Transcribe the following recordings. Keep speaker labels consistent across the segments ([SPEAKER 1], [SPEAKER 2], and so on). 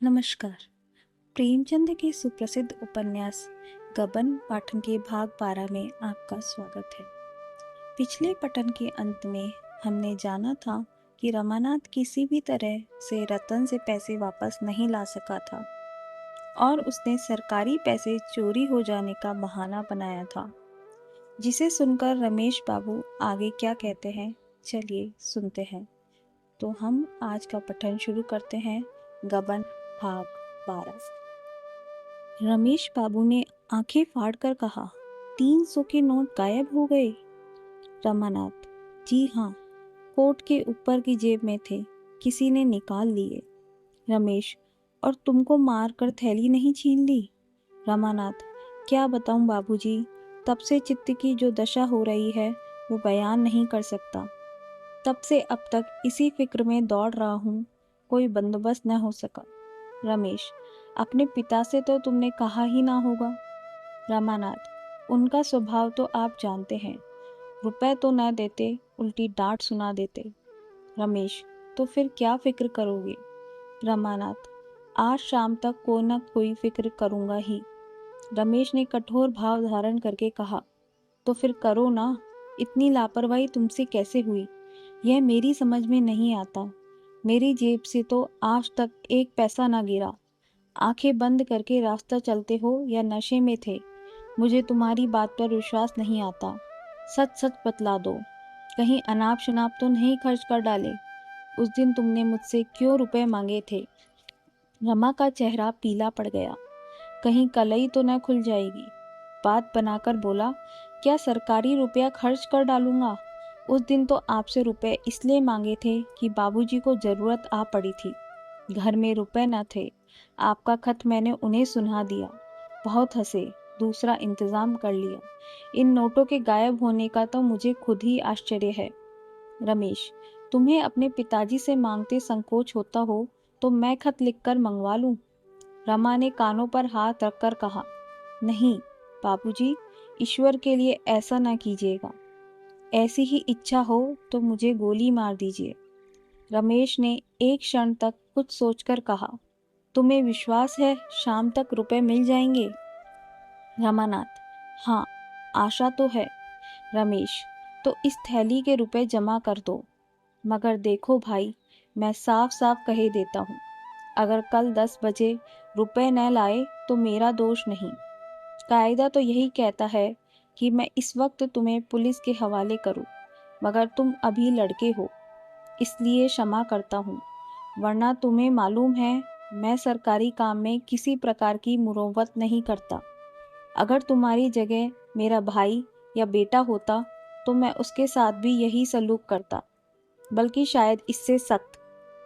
[SPEAKER 1] नमस्कार। प्रेमचंद के सुप्रसिद्ध उपन्यास गबन पाठन के भाग 12 में आपका स्वागत है। पिछले पठन के अंत में हमने जाना था कि रमानाथ किसी भी तरह से रतन से पैसे वापस नहीं ला सका था और उसने सरकारी पैसे चोरी हो जाने का बहाना बनाया था, जिसे सुनकर रमेश बाबू आगे क्या कहते हैं, चलिए सुनते हैं। तो हम आज का पठन शुरू करते हैं। गबन भाग 12। रमेश बाबू ने आंखें फाड़कर कहा, 300 के नोट गायब हो गए? रमानाथ, जी हाँ, कोट के ऊपर की जेब में थे, किसी ने निकाल लिए। रमेश, और तुमको मारकर थैली नहीं छीन ली? रमानाथ, क्या बताऊं बाबूजी, तब से चित्त की जो दशा हो रही है वो बयान नहीं कर सकता। तब से अब तक इसी फिक्र में दौड़ रहा हूँ, कोई बंदोबस्त न हो सका। रमेश, अपने पिता से तो तुमने कहा ही ना होगा? रमानाथ, उनका स्वभाव तो आप जानते हैं, रुपए तो न देते, उल्टी डांट सुना देते। रमेश, तो फिर क्या फिक्र करोगे? रमानाथ, आज शाम तक कोई ना कोई फिक्र करूंगा ही। रमेश ने कठोर भाव धारण करके कहा, तो फिर करो ना, इतनी लापरवाही तुमसे कैसे हुई, यह मेरी समझ में नहीं आता। मेरी जेब से तो आज तक एक पैसा ना गिरा। आंखें बंद करके रास्ता चलते हो या नशे में थे, मुझे तुम्हारी बात पर विश्वास नहीं आता। सच सच बतला दो, कहीं अनाप शनाप तो नहीं खर्च कर डाले? उस दिन तुमने मुझसे क्यों रुपए मांगे थे? रमा का चेहरा पीला पड़ गया। कहीं कलई तो न खुल जाएगी। बात बनाकर बोला, क्या सरकारी रुपया खर्च कर डालूंगा? उस दिन तो आपसे रुपए इसलिए मांगे थे कि बाबूजी को जरूरत आ पड़ी थी। घर में रुपए न थे। आपका खत मैंने उन्हें सुना दिया। बहुत हंसे, दूसरा इंतजाम कर लिया। इन नोटों के गायब होने का तो मुझे खुद ही आश्चर्य है। रमेश, तुम्हें अपने पिताजी से मांगते संकोच होता हो तो मैं खत लिखकर मंगवा लूं? रमा ने कानों पर हाथ रखकर कहा, नहीं बाबूजी, ईश्वर के लिए ऐसा ना कीजिएगा। ऐसी ही इच्छा हो तो मुझे गोली मार दीजिए। रमेश ने एक क्षण तक कुछ सोचकर कहा, तुम्हें विश्वास है शाम तक रुपए मिल जाएंगे? रमानाथ, हाँ, आशा तो है। रमेश, तो इस थैली के रुपए जमा कर दो। मगर देखो भाई, मैं साफ साफ कहे देता हूँ, अगर कल 10 बजे रुपए न लाए तो मेरा दोष नहीं। कायदा तो यही कहता है कि मैं इस वक्त तुम्हें पुलिस के हवाले करूं, मगर तुम अभी लड़के हो, इसलिए क्षमा करता हूँ। वरना तुम्हें मालूम है, मैं सरकारी काम में किसी प्रकार की मुरव्वत नहीं करता। अगर तुम्हारी जगह मेरा भाई या बेटा होता तो मैं उसके साथ भी यही सलूक करता, बल्कि शायद इससे सख्त।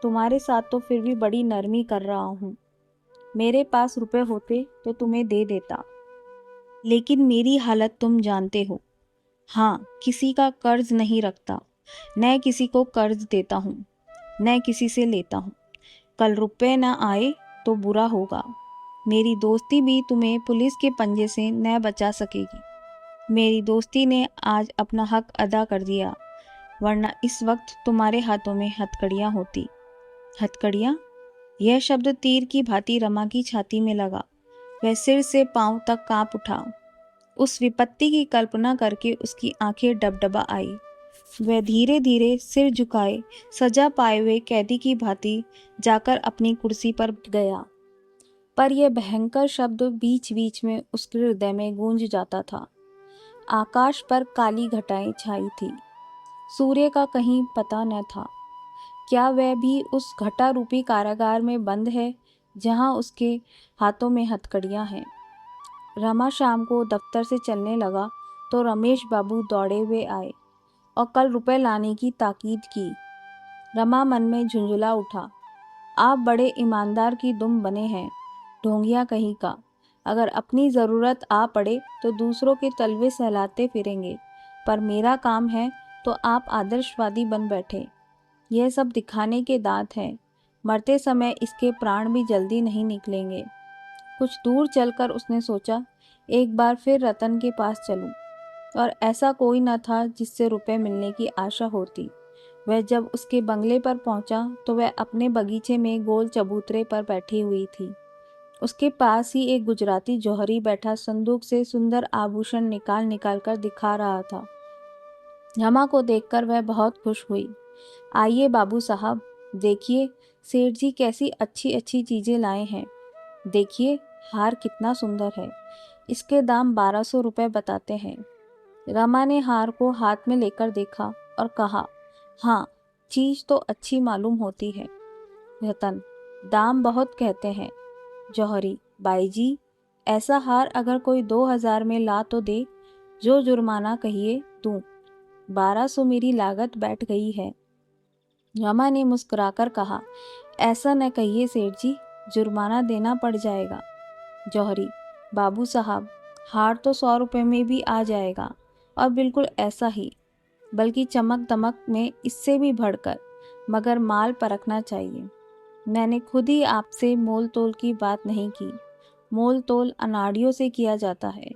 [SPEAKER 1] तुम्हारे साथ तो फिर भी बड़ी नरमी कर रहा हूँ। मेरे पास रुपए होते तो तुम्हें दे देता, लेकिन मेरी हालत तुम जानते हो। हाँ, किसी का कर्ज नहीं रखता, न किसी को कर्ज देता हूँ, न किसी से लेता हूँ। कल रुपए न आए तो बुरा होगा। मेरी दोस्ती भी तुम्हें पुलिस के पंजे से न बचा सकेगी। मेरी दोस्ती ने आज अपना हक अदा कर दिया, वरना इस वक्त तुम्हारे हाथों में हथकड़ियाँ होती। हथकड़ियाँ? यह शब्द तीर की भांति रमा की छाती में लगा। वह सिर से पांव तक कांप उठा। उस विपत्ति की कल्पना करके उसकी आंखें डबडबा आई। वह धीरे धीरे सिर झुकाए सजा पाए हुए कैदी की भांति जाकर अपनी कुर्सी पर गया। पर यह भयंकर शब्द बीच बीच में उसके हृदय में गूंज जाता था। आकाश पर काली घटाएं छाई थी। सूर्य का कहीं पता न था। क्या वह भी उस घटा रूपी कारागार में बंद है जहां उसके हाथों में हथकड़ियां हैं? रमा शाम को दफ्तर से चलने लगा तो रमेश बाबू दौड़े हुए आए और कल रुपए लाने की ताकीद की। रमा मन में झुंझुला उठा, आप बड़े ईमानदार की दुम बने हैं, ढोंगिया कहीं का। अगर अपनी ज़रूरत आ पड़े तो दूसरों के तलवे सहलाते फिरेंगे, पर मेरा काम है तो आप आदर्शवादी बन बैठे। यह सब दिखाने के दांत हैं, मरते समय इसके प्राण भी जल्दी नहीं निकलेंगे। कुछ दूर चलकर उसने सोचा, एक बार फिर रतन के पास चलूं, और ऐसा कोई न था जिससे रुपए मिलने की आशा होती। वह जब उसके बंगले पर पहुंचा तो वह अपने बगीचे में गोल चबूतरे पर बैठी हुई थी। उसके पास ही एक गुजराती जौहरी बैठा संदूक से सुंदर आभूषण निकाल निकाल कर दिखा रहा था। रमा को देखकर वह बहुत खुश हुई। आइए बाबू साहब, देखिए सेठ जी कैसी अच्छी अच्छी चीजें लाए हैं। देखिए हार कितना सुंदर है, इसके दाम 1200 रुपये बताते हैं। रमा ने हार को हाथ में लेकर देखा और कहा, हाँ, चीज तो अच्छी मालूम होती है। रतन, दाम बहुत कहते हैं। जौहरी, बाई जी, ऐसा हार अगर कोई 2000 में ला तो दे, जो जुर्माना कहिए दूं। 1200 मेरी लागत बैठ गई है। रमा ने मुस्कुराकर कहा, ऐसा न कहिए सेठ जी, जुर्माना देना पड़ जाएगा। जौहरी, बाबू साहब, हार तो 100 रुपये में भी आ जाएगा, और बिल्कुल ऐसा ही, बल्कि चमक दमक में इससे भी बढ़कर, मगर माल परखना चाहिए। मैंने खुद ही आपसे मोल तोल की बात नहीं की। मोल तोल अनाड़ियों से किया जाता है,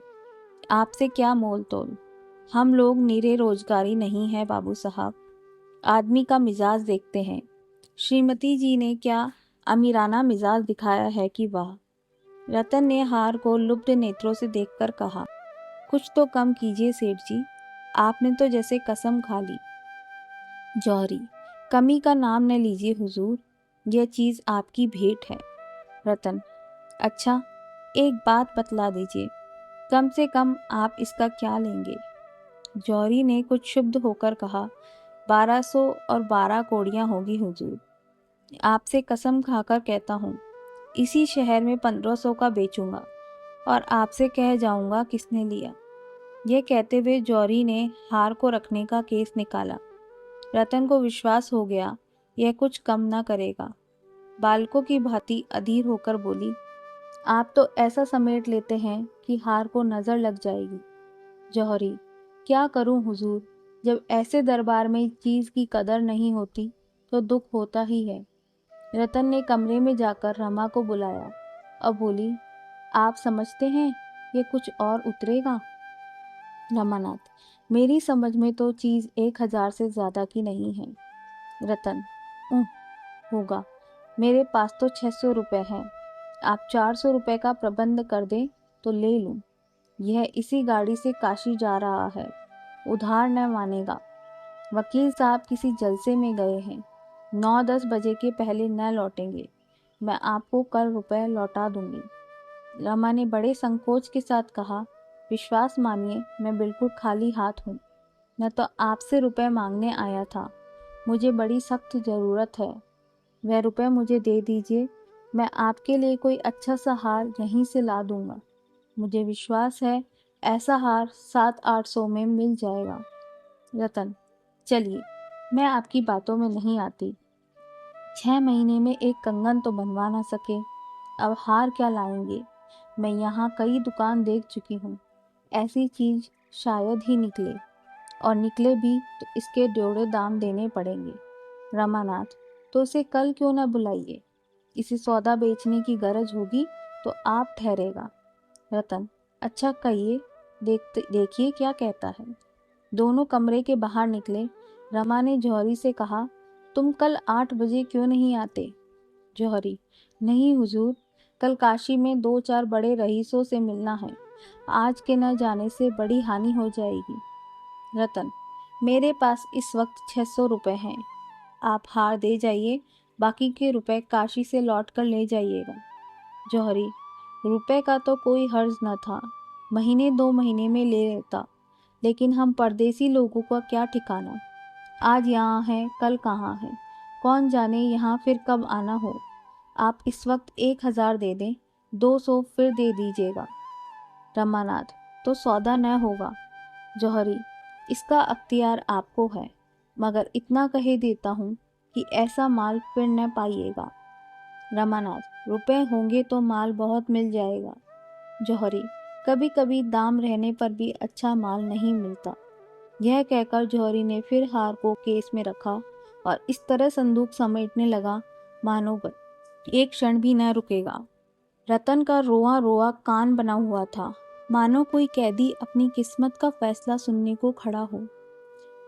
[SPEAKER 1] आपसे क्या मोल तोल। हम लोग नीरे रोजगारी नहीं है बाबू साहब, आदमी का मिजाज देखते हैं। श्रीमती जी ने क्या अमीराना मिजाज दिखाया है कि वाह। रतन ने हार को लुब्ध नेत्रों से देखकर कहा, कुछ तो कम कीजिए सेठ जी, आपने तो जैसे कसम खा ली। जौहरी, कमी का नाम न लीजिए हुजूर, यह चीज आपकी भेंट है। रतन, अच्छा, एक बात बतला दीजिए, कम से कम आप इसका क्या लेंगे। जौहरी ने कुछ क्षुब्ध होकर कहा, 1200 और 12 कौड़ियां होगी हुजूर। आपसे कसम खाकर कहता हूँ, इसी शहर में 1500 का बेचूंगा, और आपसे कह जाऊंगा किसने लिया। यह कहते हुए जौहरी ने हार को रखने का केस निकाला। रतन को विश्वास हो गया यह कुछ कम न करेगा। बालकों की भांति अधीर होकर बोली, आप तो ऐसा समेट लेते हैं कि हार को नजर लग जाएगी। जौहरी, क्या करूं हुजूर, जब ऐसे दरबार में चीज की कदर नहीं होती तो दुख होता ही है। रतन ने कमरे में जाकर रमा को बुलाया और बोली, आप समझते हैं ये कुछ और उतरेगा। रमानाथ, मेरी समझ में तो चीज 1000 से ज्यादा की नहीं है। रतन, होगा, मेरे पास तो 600 रुपये हैं। आप 400 रुपये का प्रबंध कर दें तो ले लूं। यह इसी गाड़ी से काशी जा रहा है, उधार न मानेगा। वकील साहब किसी जलसे में गए हैं, 9-10 बजे के पहले न लौटेंगे। मैं आपको कल रुपए लौटा दूंगी। रमा ने बड़े संकोच के साथ कहा, विश्वास मानिए, मैं बिल्कुल खाली हाथ हूँ। मैं तो आपसे रुपए मांगने आया था, मुझे बड़ी सख्त ज़रूरत है। वह रुपए मुझे दे दीजिए, मैं आपके लिए कोई अच्छा सा हार यहीं से ला दूंगा। मुझे विश्वास है ऐसा हार 700-800 में मिल जाएगा। रतन, चलिए, मैं आपकी बातों में नहीं आती। 6 महीने में एक कंगन तो बनवा ना सके, अब हार क्या लाएंगे। मैं यहाँ कई दुकान देख चुकी हूँ, ऐसी चीज शायद ही निकले, और निकले भी तो इसके जोड़े दाम देने पड़ेंगे। रमानाथ, तो उसे कल क्यों न बुलाइए, इसे सौदा बेचने की गरज होगी तो आप ठहरेगा। रतन, अच्छा कहिए, देखिए क्या कहता है। दोनों कमरे के बाहर निकले। रमा ने जौहरी से कहा, तुम कल 8 बजे क्यों नहीं आते। जौहरी, नहीं हुजूर, कल काशी में 2-4 बड़े रईसों से मिलना है, आज के न जाने से बड़ी हानि हो जाएगी। रतन, मेरे पास इस वक्त 600 रुपये हैं, आप हार दे जाइए, बाकी के रुपए काशी से लौट कर ले जाइएगा। जौहरी, रुपए का तो कोई हर्ज न था, महीने 2 महीने में ले लेता, लेकिन हम परदेसी लोगों का क्या ठिकाना, आज यहाँ है कल कहाँ है, कौन जाने यहाँ फिर कब आना हो। आप इस वक्त 1000 दे दें, 200 फिर दे दीजिएगा। रमानाथ, तो सौदा न होगा। जौहरी, इसका अख्तियार आपको है, मगर इतना कहे देता हूँ कि ऐसा माल फिर न पाइएगा। रमानाथ, रुपए होंगे तो माल बहुत मिल जाएगा। जौहरी, कभी कभी दाम रहने पर भी अच्छा माल नहीं मिलता। यह कहकर जौहरी ने फिर हार को केस में रखा और इस तरह संदूक समेटने लगा मानो एक क्षण भी न रुकेगा। रतन का रोआ रोआ कान बना हुआ था, मानो कोई कैदी अपनी किस्मत का फैसला सुनने को खड़ा हो।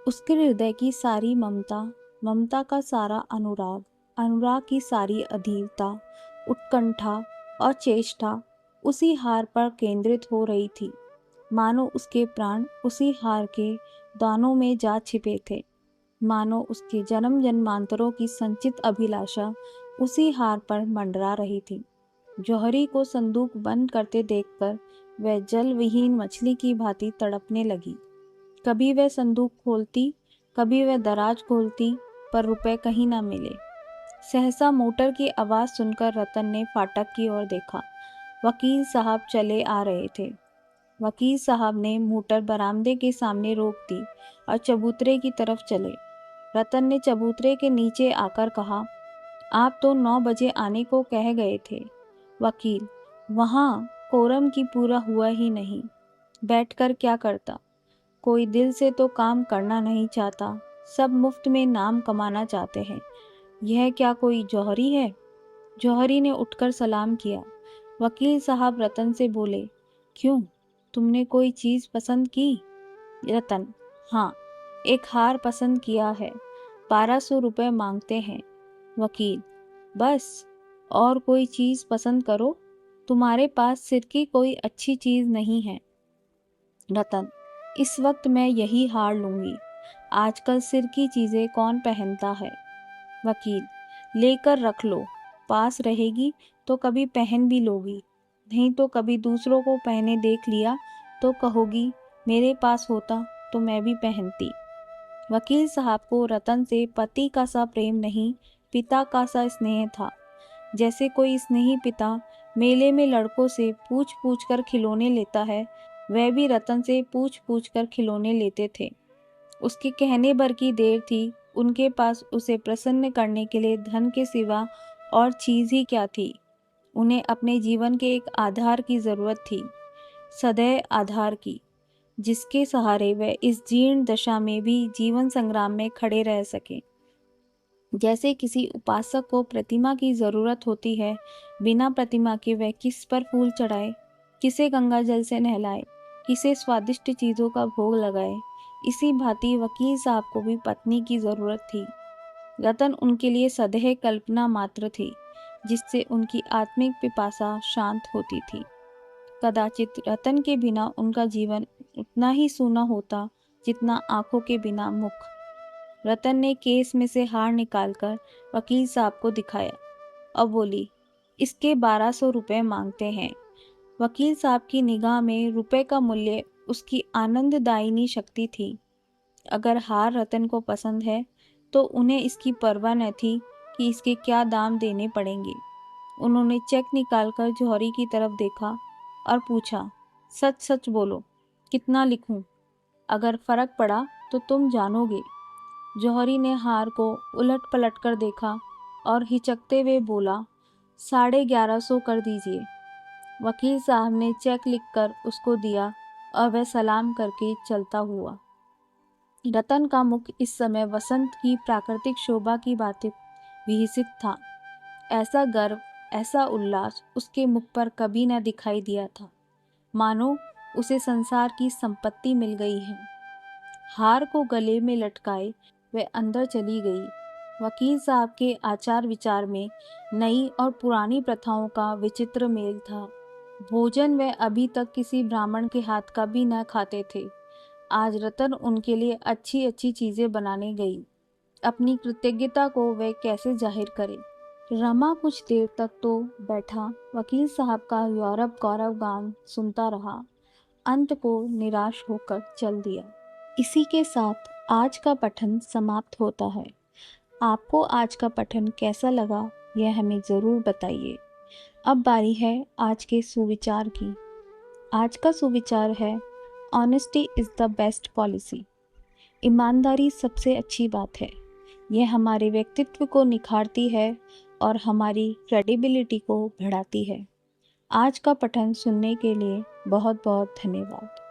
[SPEAKER 1] उसके हृदय की सारी ममता ममता का सारा अनुराग, अनुराग की सारी अधीरता, उत्कंठा और चेष्टा उसी हार पर केंद्रित हो रही थी। मानो उसके प्राण उसी हार के दानों में जा छिपे थे। मानो उसके जन्म जन्मांतरों की संचित अभिलाषा उसी हार पर मंडरा रही थी। जौहरी को संदूक बंद करते देखकर वह जल विहीन मछली की भांति तड़पने लगी। कभी वह संदूक खोलती, कभी वह दराज खोलती, पर रुपए कहीं न मिले। सहसा मोटर की आवाज़ सुनकर रतन ने फाटक की ओर देखा। वकील साहब चले आ रहे थे। वकील साहब ने मोटर बरामदे के सामने रोक दी और चबूतरे की तरफ चले। रतन ने चबूतरे के नीचे आकर कहा, आप तो 9 बजे आने को कह गए थे। वकील, वहाँ कोरम की पूरा हुआ ही नहीं, बैठकर क्या करता। कोई दिल से तो काम करना नहीं चाहता, सब मुफ्त में नाम कमाना चाहते हैं। यह क्या कोई जौहरी है? जौहरी ने उठकर सलाम किया। वकील साहब रतन से बोले, क्यों, तुमने कोई चीज़ पसंद की? रतन, हाँ, एक हार पसंद किया है, 1200 रुपये मांगते हैं। वकील, बस, और कोई चीज़ पसंद करो, तुम्हारे पास सिर की कोई अच्छी चीज़ नहीं है। रतन, इस वक्त मैं यही हार लूँगी, आजकल सिर की चीज़ें कौन पहनता है। वकील, लेकर रख लो, पास रहेगी तो कभी पहन भी लोगी, नहीं तो कभी दूसरों को पहने देख लिया तो कहोगी मेरे पास होता तो मैं भी पहनती। वकील साहब को रतन से पति का सा प्रेम नहीं, पिता का सा स्नेह था। जैसे कोई स्नेही पिता मेले में लड़कों से पूछ पूछ कर खिलौने लेता है, वह भी रतन से पूछ पूछ कर खिलौने लेते थे। उसके कहने भर की देर थी, उनके पास उसे प्रसन्न करने के लिए धन के सिवा और चीज़ ही क्या थी। उन्हें अपने जीवन के एक आधार की ज़रूरत थी, सदैव आधार की, जिसके सहारे वह इस जीर्ण दशा में भी जीवन संग्राम में खड़े रह सके। जैसे किसी उपासक को प्रतिमा की ज़रूरत होती है, बिना प्रतिमा के वह किस पर फूल चढ़ाए, किसे गंगा जल से नहलाए, किसे स्वादिष्ट चीज़ों का भोग लगाए, इसी भांति वकील साहब को भी पत्नी की ज़रूरत थी। रतन उनके लिए सदैह कल्पना मात्र थी, जिससे उनकी आत्मिक पिपासा शांत होती थी। कदाचित रतन के बिना उनका जीवन उतना ही सूना होता जितना आंखों के बिना मुख। रतन ने केस में से हार निकालकर वकील साहब को दिखाया और बोली, इसके 1200 रुपये मांगते हैं। वकील साहब की निगाह में रुपए का मूल्य उसकी आनंददायिनी शक्ति थी। अगर हार रतन को पसंद है तो उन्हें इसकी परवाह न थी कि इसके क्या दाम देने पड़ेंगे। उन्होंने चेक निकालकर जौहरी की तरफ देखा और पूछा, सच सच बोलो, कितना लिखूं? अगर फर्क पड़ा तो तुम जानोगे। जौहरी ने हार को उलट पलट कर देखा और हिचकते हुए बोला, 1150 कर दीजिए। वकील साहब ने चेक लिखकर उसको दिया और वह सलाम करके चलता हुआ। रतन का मुख इस समय वसंत की प्राकृतिक शोभा की बातें विहिसित था। ऐसा गर्व, ऐसा उल्लास उसके मुख पर कभी न दिखाई दिया था, मानो उसे संसार की संपत्ति मिल गई है। हार को गले में लटकाए वह अंदर चली गई। वकील साहब के आचार विचार में नई और पुरानी प्रथाओं का विचित्र मेल था। भोजन वह अभी तक किसी ब्राह्मण के हाथ का भी न खाते थे। आज रतन उनके लिए अच्छी अच्छी चीज़ें बनाने गई। अपनी कृतज्ञता को वह कैसे जाहिर करे। रमा कुछ देर तक तो बैठा वकील साहब का यूरोप गौरव गान सुनता रहा, अंत को निराश होकर चल दिया। इसी के साथ आज का पठन समाप्त होता है। आपको आज का पठन कैसा लगा यह हमें ज़रूर बताइए। अब बारी है आज के सुविचार की। आज का सुविचार है, honesty is the best policy. ईमानदारी सबसे अच्छी बात है। यह हमारे व्यक्तित्व को निखारती है और हमारी क्रेडिबिलिटी को बढ़ाती है। आज का पठन सुनने के लिए बहुत बहुत धन्यवाद।